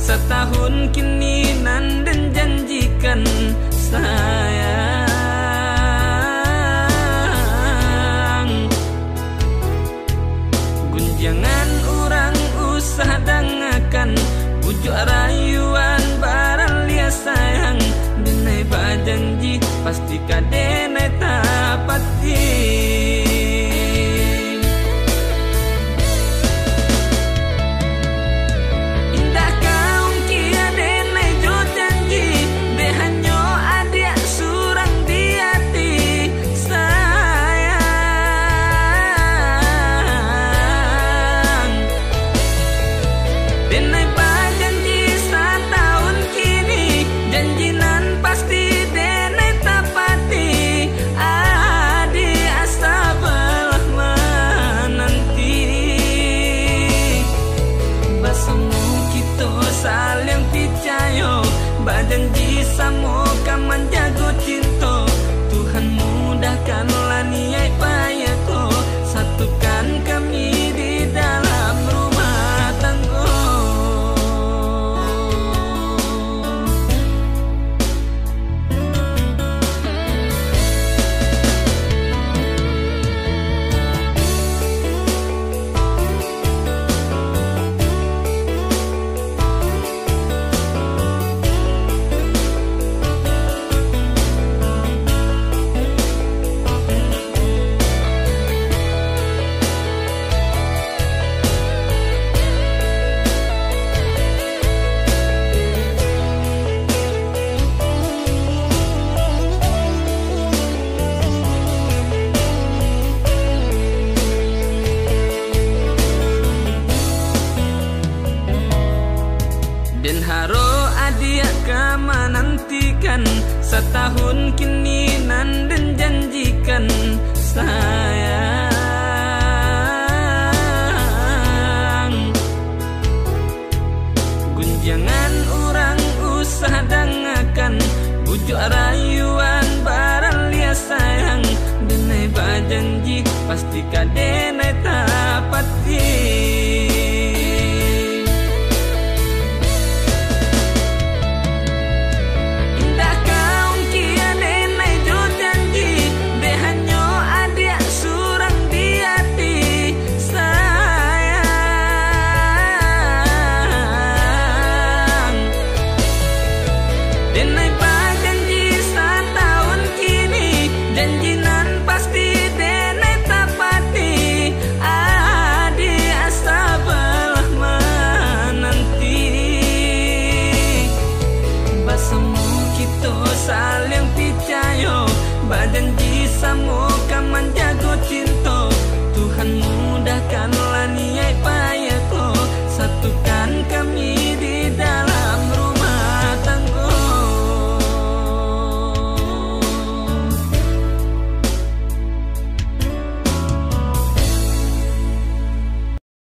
setahun kini nan dan janjikan sayang. Gunjangan orang usah dangakan, bujuk rayuan barang lia sayang. Denai bajanji pasti kadenai tapati. Saling picayo, bajanji samo kaman jago cinta. Tuhan mudahkanlah niat payahku, satukan kami di dalam rumah tangga. Dan haro adia kama nantikan, setahun kini nan dan janjikan sayang. Gunjangan orang usah dangakan, bujuk rayuan barang lia sayang. Denai bajanji pasti kadenai tapati. Denai bajanji setahun kini, janjinan pasti denai tapati. Adi asa belah menanti, basamu kita saling picayo, bajanji samo kaman jago cinta. Tuhan mudahkanlah